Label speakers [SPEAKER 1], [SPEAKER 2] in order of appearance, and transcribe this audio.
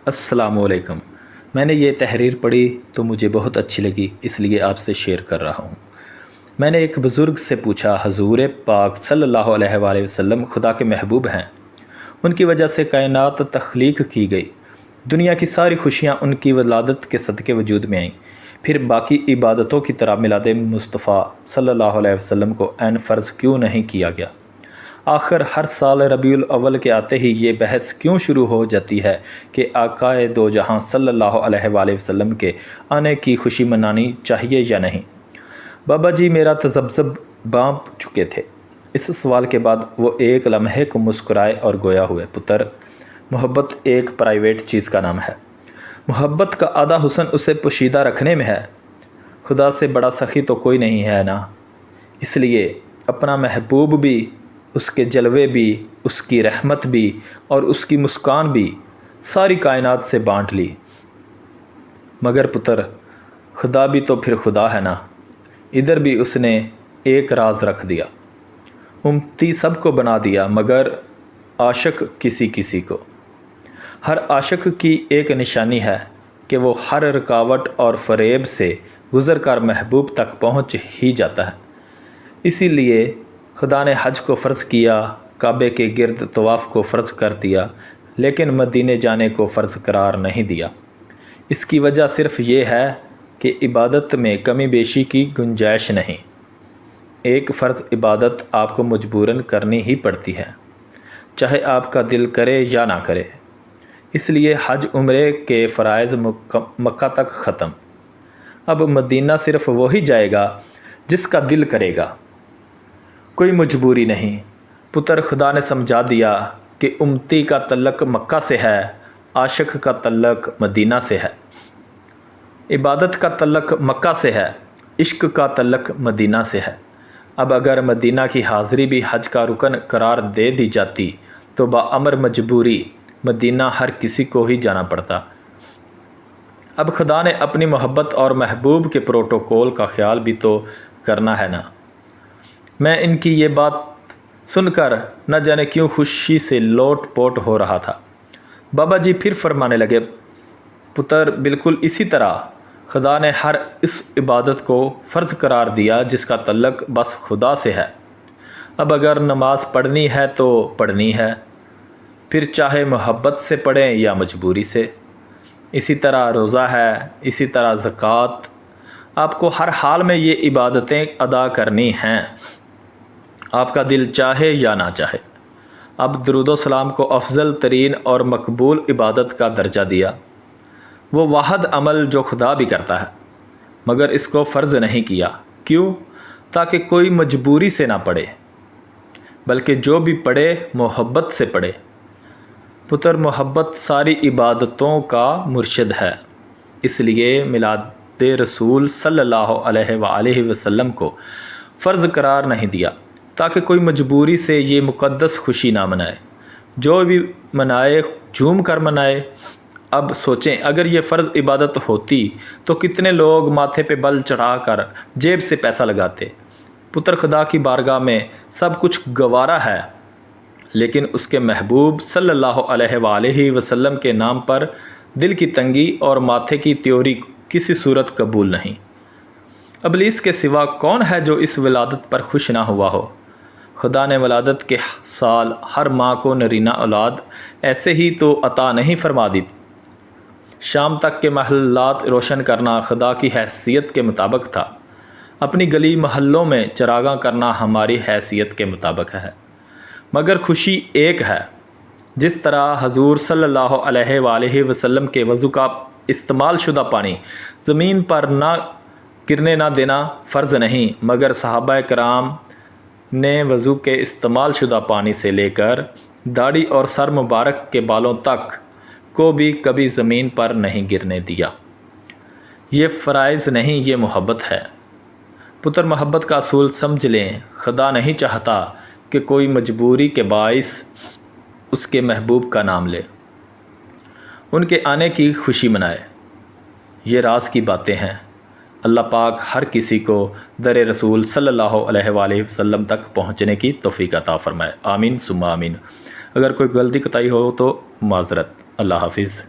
[SPEAKER 1] السلام علیکم۔ میں نے یہ تحریر پڑھی تو مجھے بہت اچھی لگی، اس لیے آپ سے شیئر کر رہا ہوں۔ میں نے ایک بزرگ سے پوچھا، حضور پاک صلی اللہ علیہ وآلہ وسلم خدا کے محبوب ہیں، ان کی وجہ سے کائنات تخلیق کی گئی، دنیا کی ساری خوشیاں ان کی ولادت کے صدقے وجود میں آئیں، پھر باقی عبادتوں کی طرح میلاد مصطفیٰ صلی اللہ علیہ وسلم کو عین فرض کیوں نہیں کیا گیا؟ آخر ہر سال ربیع الاول کے آتے ہی یہ بحث کیوں شروع ہو جاتی ہے کہ آقائے دو جہاں صلی اللہ علیہ وآلہ وسلم کے آنے کی خوشی منانی چاہیے یا نہیں؟ بابا جی میرا تذبذب بانپ چکے تھے۔ اس سوال کے بعد وہ ایک لمحے کو مسکرائے اور گویا ہوئے، پتر، محبت ایک پرائیویٹ چیز کا نام ہے۔ محبت کا آدھا حسن اسے پوشیدہ رکھنے میں ہے۔ خدا سے بڑا سخی تو کوئی نہیں ہے نا، اس لیے اپنا محبوب بھی، اس کے جلوے بھی، اس کی رحمت بھی اور اس کی مسکان بھی ساری کائنات سے بانٹ لی۔ مگر پتر، خدا بھی تو پھر خدا ہے نا، ادھر بھی اس نے ایک راز رکھ دیا۔ امتی سب کو بنا دیا مگر عاشق کسی کسی کو۔ ہر عاشق کی ایک نشانی ہے کہ وہ ہر رکاوٹ اور فریب سے گزر کر محبوب تک پہنچ ہی جاتا ہے۔ اسی لیے خدا نے حج کو فرض کیا، کعبے کے گرد طواف کو فرض کر دیا، لیکن مدینے جانے کو فرض قرار نہیں دیا۔ اس کی وجہ صرف یہ ہے کہ عبادت میں کمی بیشی کی گنجائش نہیں۔ ایک فرض عبادت آپ کو مجبوراً کرنی ہی پڑتی ہے، چاہے آپ کا دل کرے یا نہ کرے۔ اس لیے حج عمرے کے فرائض مکہ تک ختم۔ اب مدینہ صرف وہی جائے گا جس کا دل کرے گا، کوئی مجبوری نہیں۔ پتر، خدا نے سمجھا دیا کہ امتی کا تعلق مکہ سے ہے، عاشق کا تعلق مدینہ سے ہے۔ عبادت کا تعلق مکہ سے ہے، عشق کا تعلق مدینہ سے ہے۔ اب اگر مدینہ کی حاضری بھی حج کا رکن قرار دے دی جاتی تو بامر مجبوری مدینہ ہر کسی کو ہی جانا پڑتا۔ اب خدا نے اپنی محبت اور محبوب کے پروٹوکول کا خیال بھی تو کرنا ہے نا۔ میں ان کی یہ بات سن کر نہ جانے کیوں خوشی سے لوٹ پوٹ ہو رہا تھا۔ بابا جی پھر فرمانے لگے، پتر، بالکل اسی طرح خدا نے ہر اس عبادت کو فرض قرار دیا جس کا تعلق بس خدا سے ہے۔ اب اگر نماز پڑھنی ہے تو پڑھنی ہے، پھر چاہے محبت سے پڑھیں یا مجبوری سے۔ اسی طرح روزہ ہے، اسی طرح زکوٰۃ، آپ کو ہر حال میں یہ عبادتیں ادا کرنی ہیں، آپ کا دل چاہے یا نہ چاہے۔ اب درود و سلام کو افضل ترین اور مقبول عبادت کا درجہ دیا، وہ واحد عمل جو خدا بھی کرتا ہے، مگر اس کو فرض نہیں کیا۔ کیوں؟ تاکہ کوئی مجبوری سے نہ پڑھے، بلکہ جو بھی پڑھے محبت سے پڑھے۔ پتر، محبت ساری عبادتوں کا مرشد ہے، اس لیے میلاد رسول صلی اللہ علیہ وآلہ وسلم کو فرض قرار نہیں دیا تاکہ کوئی مجبوری سے یہ مقدس خوشی نہ منائے۔ جو بھی منائے جھوم کر منائے۔ اب سوچیں، اگر یہ فرض عبادت ہوتی تو کتنے لوگ ماتھے پہ بل چڑھا کر جیب سے پیسہ لگاتے۔ پتر، خدا کی بارگاہ میں سب کچھ گوارا ہے، لیکن اس کے محبوب صلی اللہ علیہ وآلہ وسلم کے نام پر دل کی تنگی اور ماتھے کی تیوری کسی صورت قبول نہیں۔ ابلیس کے سوا کون ہے جو اس ولادت پر خوش نہ ہوا ہو؟ خدا نے ولادت کے سال ہر ماں کو نرینہ اولاد ایسے ہی تو عطا نہیں فرما دی۔ شام تک کے محلات روشن کرنا خدا کی حیثیت کے مطابق تھا، اپنی گلی محلوں میں چراغاں کرنا ہماری حیثیت کے مطابق ہے۔ مگر خوشی ایک ہے۔ جس طرح حضور صلی اللہ علیہ وآلہ وسلم کے وضو کا استعمال شدہ پانی زمین پر نہ گرنے نہ دینا فرض نہیں، مگر صحابہ کرام نے وضو کے استعمال شدہ پانی سے لے کر داڑھی اور سر مبارک کے بالوں تک کو بھی کبھی زمین پر نہیں گرنے دیا۔ یہ فرائض نہیں، یہ محبت ہے۔ پتر، محبت کا اصول سمجھ لیں، خدا نہیں چاہتا کہ کوئی مجبوری کے باعث اس کے محبوب کا نام لے، ان کے آنے کی خوشی منائے۔ یہ راز کی باتیں ہیں۔ اللہ پاک ہر کسی کو در رسول صلی اللہ علیہ وآلہ وسلم تک پہنچنے کی توفیق عطا فرمائے۔ آمین ثم آمین۔ اگر کوئی غلطی کوتاہی ہو تو معذرت۔ اللہ حافظ۔